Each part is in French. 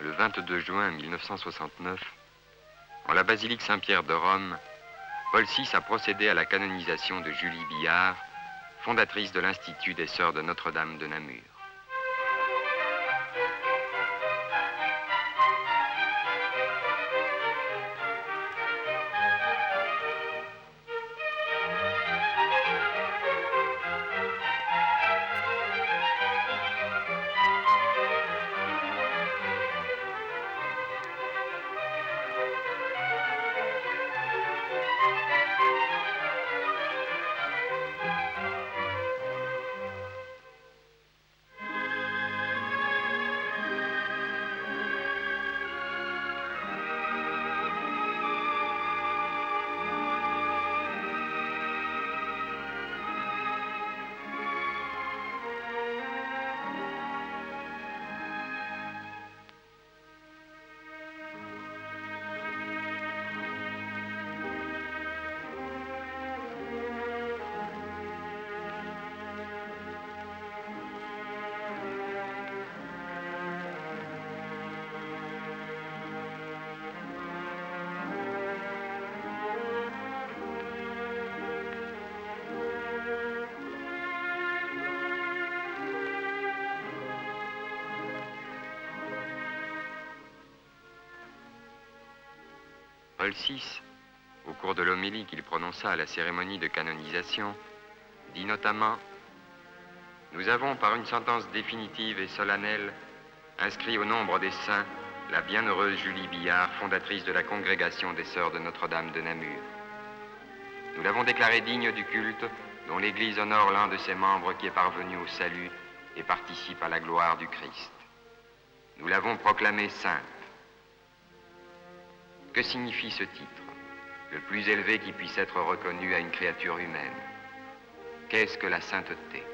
le 22 juin 1969, en la basilique Saint-Pierre de Rome, Paul VI a procédé à la canonisation de Julie Billard, fondatrice de l'Institut des Sœurs de Notre-Dame de Namur. Paul VI, au cours de l'homélie qu'il prononça à la cérémonie de canonisation, dit notamment « Nous avons, par une sentence définitive et solennelle, inscrit au nombre des saints la bienheureuse Julie Billard, fondatrice de la congrégation des Sœurs de Notre-Dame de Namur. Nous l'avons déclarée digne du culte dont l'Église honore l'un de ses membres qui est parvenu au salut et participe à la gloire du Christ. Nous l'avons proclamée sainte. » Que signifie ce titre, le plus élevé qui puisse être reconnu à une créature humaine? Qu'est-ce que la sainteté?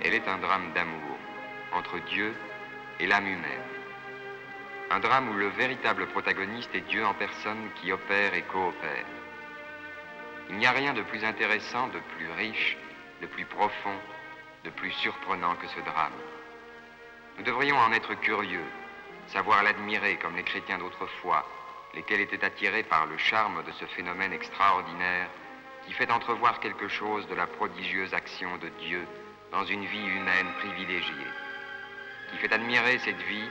Elle est un drame d'amour entre Dieu et l'âme humaine. Un drame où le véritable protagoniste est Dieu en personne qui opère et coopère. Il n'y a rien de plus intéressant, de plus riche, de plus profond, de plus surprenant que ce drame. Nous devrions en être curieux, savoir l'admirer comme les chrétiens d'autrefois, lesquels étaient attirés par le charme de ce phénomène extraordinaire qui fait entrevoir quelque chose de la prodigieuse action de Dieu dans une vie humaine privilégiée, qui fait admirer cette vie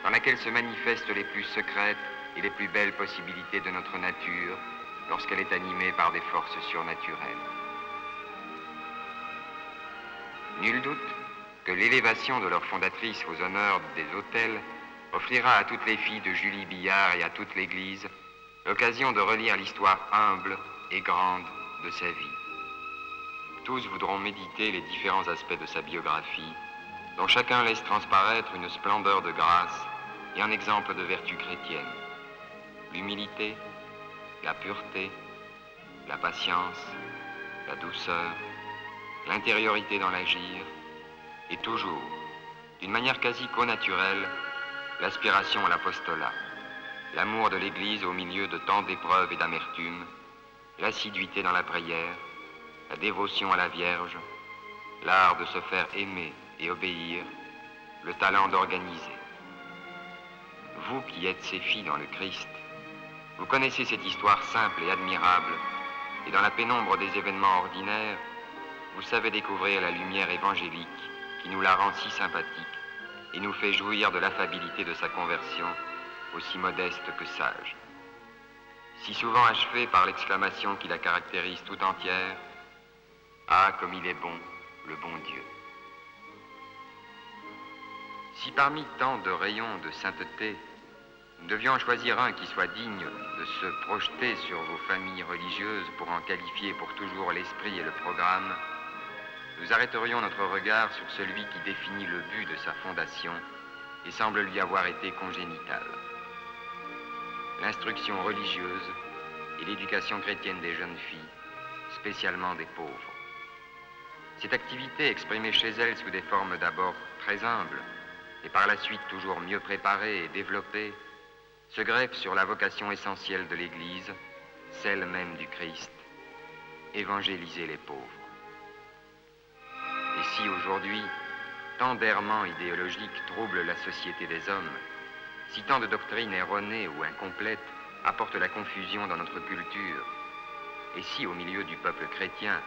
dans laquelle se manifestent les plus secrètes et les plus belles possibilités de notre nature lorsqu'elle est animée par des forces surnaturelles. Nul doute que l'élévation de leur fondatrice aux honneurs des autels offrira à toutes les filles de Julie Billard et à toute l'Église l'occasion de relire l'histoire humble et grande de sa vie. Tous voudront méditer les différents aspects de sa biographie, dont chacun laisse transparaître une splendeur de grâce et un exemple de vertu chrétienne. L'humilité, la pureté, la patience, la douceur, l'intériorité dans l'agir, et toujours, d'une manière quasi connaturelle, l'aspiration à l'apostolat, l'amour de l'Église au milieu de tant d'épreuves et d'amertume, l'assiduité dans la prière, la dévotion à la Vierge, l'art de se faire aimer et obéir, le talent d'organiser. Vous qui êtes ces filles dans le Christ, vous connaissez cette histoire simple et admirable, et dans la pénombre des événements ordinaires, vous savez découvrir la lumière évangélique qui nous la rend si sympathique et nous fait jouir de l'affabilité de sa conversion, aussi modeste que sage. Si souvent achevée par l'exclamation qui la caractérise tout entière, « Ah, comme il est bon, le bon Dieu !» Si parmi tant de rayons de sainteté, nous devions en choisir un qui soit digne de se projeter sur vos familles religieuses pour en qualifier pour toujours l'esprit et le programme, nous arrêterions notre regard sur celui qui définit le but de sa fondation et semble lui avoir été congénital. L'instruction religieuse et l'éducation chrétienne des jeunes filles, spécialement des pauvres. Cette activité exprimée chez elles sous des formes d'abord très humbles et par la suite toujours mieux préparées et développées, se greffe sur la vocation essentielle de l'Église, celle même du Christ, évangéliser les pauvres. Aussi aujourd'hui, tant d'errements idéologiques troublent la société des hommes, si tant de doctrines erronées ou incomplètes apportent la confusion dans notre culture, et si au milieu du peuple chrétien,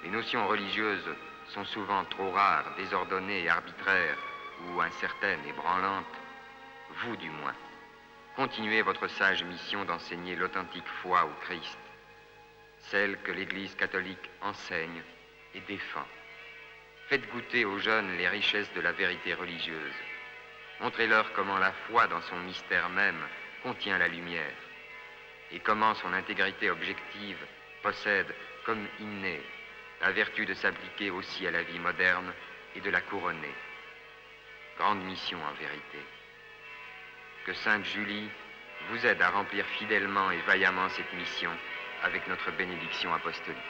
les notions religieuses sont souvent trop rares, désordonnées et arbitraires, ou incertaines et branlantes, vous du moins, continuez votre sage mission d'enseigner l'authentique foi au Christ, celle que l'Église catholique enseigne et défend. Faites goûter aux jeunes les richesses de la vérité religieuse. Montrez-leur comment la foi dans son mystère même contient la lumière et comment son intégrité objective possède, comme innée, la vertu de s'appliquer aussi à la vie moderne et de la couronner. Grande mission en vérité. Que Sainte Julie vous aide à remplir fidèlement et vaillamment cette mission avec notre bénédiction apostolique.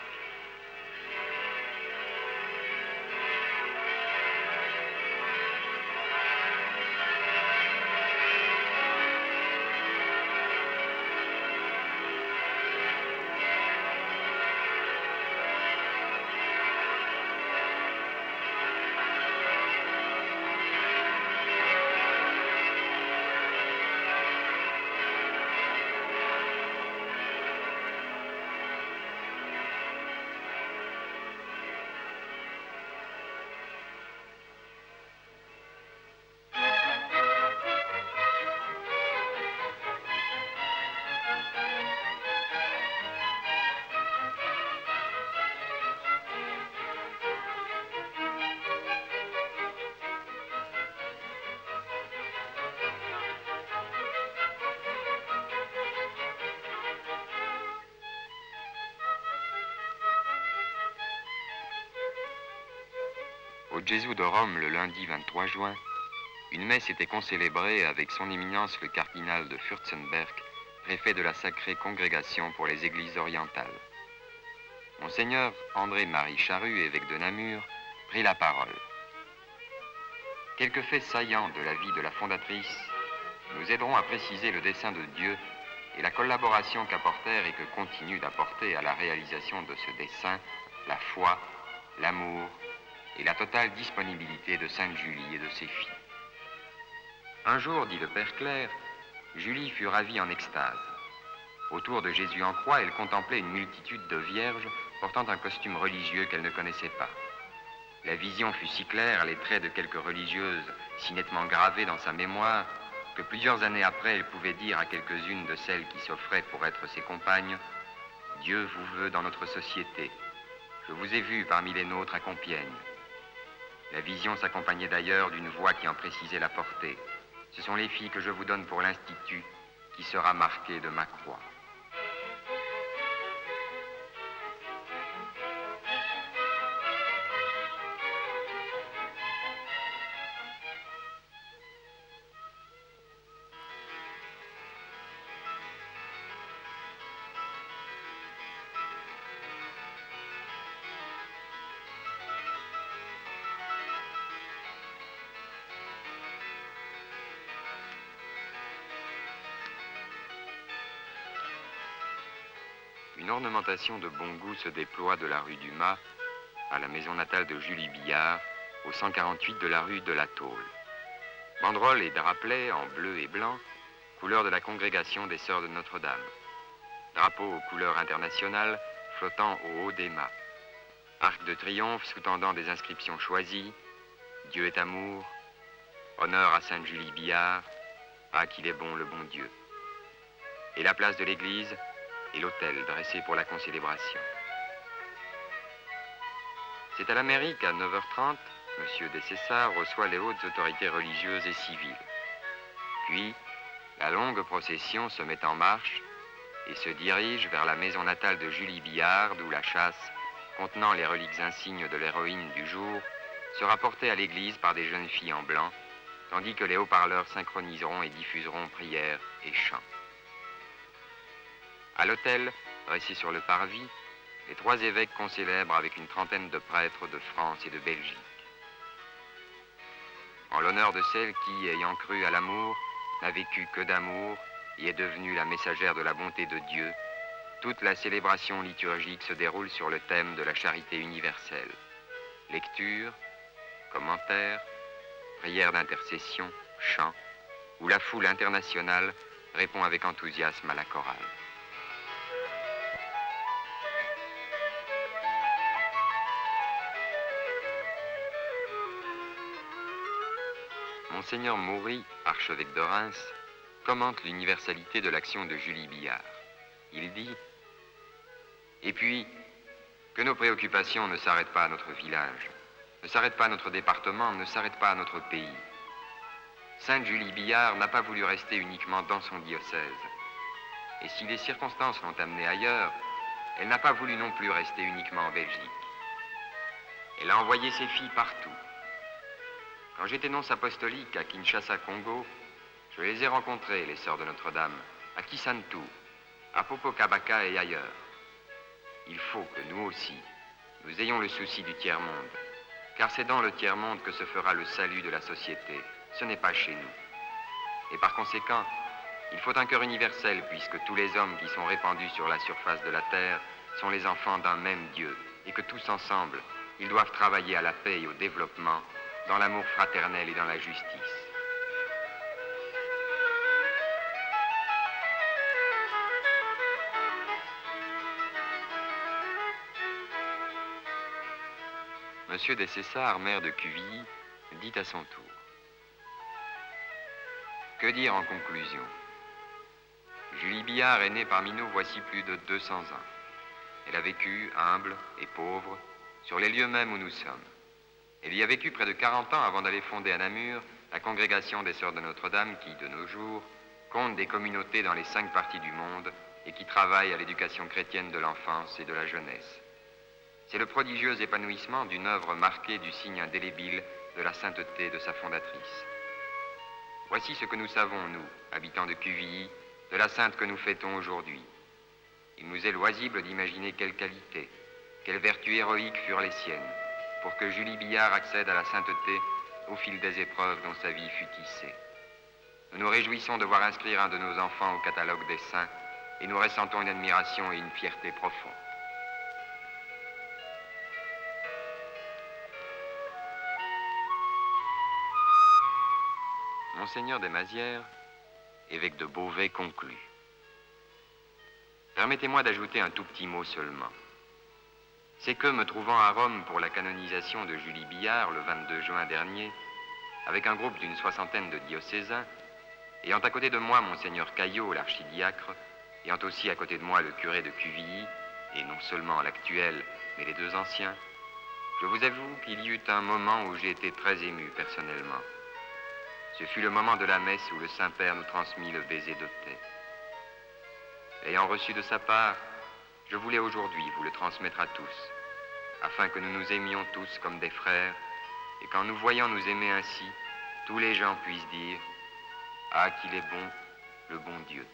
Au Gesù de Rome, le lundi 23 juin, une messe était concélébrée avec son éminence le cardinal de Fürstenberg, préfet de la Sacrée Congrégation pour les Églises orientales. Monseigneur André-Marie Charru, évêque de Namur, prit la parole. Quelques faits saillants de la vie de la fondatrice nous aideront à préciser le dessein de Dieu et la collaboration qu'apportèrent et que continuent d'apporter à la réalisation de ce dessein la foi, l'amour et la totale disponibilité de Sainte Julie et de ses filles. Un jour, dit le Père Clair, Julie fut ravie en extase. Autour de Jésus en croix, elle contemplait une multitude de vierges portant un costume religieux qu'elle ne connaissait pas. La vision fut si claire, les traits de quelques religieuses si nettement gravés dans sa mémoire, que plusieurs années après, elle pouvait dire à quelques-unes de celles qui s'offraient pour être ses compagnes, « Dieu vous veut dans notre société. Je vous ai vu parmi les nôtres à Compiègne. » La vision s'accompagnait d'ailleurs d'une voix qui en précisait la portée. Ce sont les filles que je vous donne pour l'Institut, qui sera marqué de ma croix. Une ornementation de bon goût se déploie de la rue du Mât à la maison natale de Julie Billard, au 148 de la rue de la Tôle. Banderoles et drapelets en bleu et blanc, couleur de la congrégation des Sœurs de Notre-Dame. Drapeau aux couleurs internationales flottant au haut des mâts. Arc de triomphe sous-tendant des inscriptions choisies. Dieu est amour. Honneur à Sainte Julie Billard. Ah, qu'il est bon le bon Dieu. Et la place de l'église et l'autel dressé pour la concélébration. C'est à la mairie qu'à 9h30, M. Dessessart reçoit les hautes autorités religieuses et civiles. Puis, la longue procession se met en marche et se dirige vers la maison natale de Julie Billard, d'où la chasse, contenant les reliques insignes de l'héroïne du jour, sera portée à l'église par des jeunes filles en blanc, tandis que les haut-parleurs synchroniseront et diffuseront prières et chants. À l'autel, dressé sur le parvis, les trois évêques concélèbrent avec une trentaine de prêtres de France et de Belgique. En l'honneur de celle qui, ayant cru à l'amour, n'a vécu que d'amour et est devenue la messagère de la bonté de Dieu, toute la célébration liturgique se déroule sur le thème de la charité universelle. Lecture, commentaires, prières d'intercession, chants, où la foule internationale répond avec enthousiasme à la chorale. Monseigneur Maury, archevêque de Reims, commente l'universalité de l'action de Julie Billard. Il dit « Et puis, que nos préoccupations ne s'arrêtent pas à notre village, ne s'arrêtent pas à notre département, ne s'arrêtent pas à notre pays. Sainte Julie Billard n'a pas voulu rester uniquement dans son diocèse. Et si les circonstances l'ont amenée ailleurs, elle n'a pas voulu non plus rester uniquement en Belgique. Elle a envoyé ses filles partout. Quand j'étais nonce apostolique à Kinshasa, Congo, je les ai rencontrées, les sœurs de Notre-Dame, à Kisantu, à Popocabaka et ailleurs. Il faut que nous aussi, nous ayons le souci du tiers-monde, car c'est dans le tiers-monde que se fera le salut de la société. Ce n'est pas chez nous. Et par conséquent, il faut un cœur universel, puisque tous les hommes qui sont répandus sur la surface de la terre sont les enfants d'un même Dieu, et que tous ensemble, ils doivent travailler à la paix et au développement, dans l'amour fraternel et dans la justice. Monsieur Descessards, maire de Cuvilly, dit à son tour. Que dire en conclusion? Julie Billard est née parmi nous voici plus de 200 ans. Elle a vécu, humble et pauvre, sur les lieux mêmes où nous sommes. Elle y a vécu près de 40 ans avant d'aller fonder à Namur la congrégation des Sœurs de Notre-Dame qui, de nos jours, compte des communautés dans les 5 parties du monde et qui travaille à l'éducation chrétienne de l'enfance et de la jeunesse. C'est le prodigieux épanouissement d'une œuvre marquée du signe indélébile de la sainteté de sa fondatrice. Voici ce que nous savons, nous, habitants de Cuvilly, de la sainte que nous fêtons aujourd'hui. Il nous est loisible d'imaginer quelles qualités, quelles vertus héroïques furent les siennes, pour que Julie Billard accède à la sainteté au fil des épreuves dont sa vie fut tissée. Nous nous réjouissons de voir inscrire un de nos enfants au catalogue des saints et nous ressentons une admiration et une fierté profonde. Monseigneur des Mazières, évêque de Beauvais, conclut. Permettez-moi d'ajouter un tout petit mot seulement. C'est que, me trouvant à Rome pour la canonisation de Julie Billard le 22 juin dernier, avec un groupe d'une 60aine de diocésains, ayant à côté de moi Monseigneur Caillot, l'archidiacre, ayant aussi à côté de moi le curé de Cuvilly, et non seulement l'actuel, mais les 2 anciens, je vous avoue qu'il y eut un moment où j'ai été très ému personnellement. Ce fut le moment de la messe où le Saint-Père nous transmit le baiser de paix. Ayant reçu de sa part, je voulais aujourd'hui vous le transmettre à tous, afin que nous nous aimions tous comme des frères, et qu'en nous voyant nous aimer ainsi, tous les gens puissent dire « Ah, qu'il est bon, le bon Dieu ».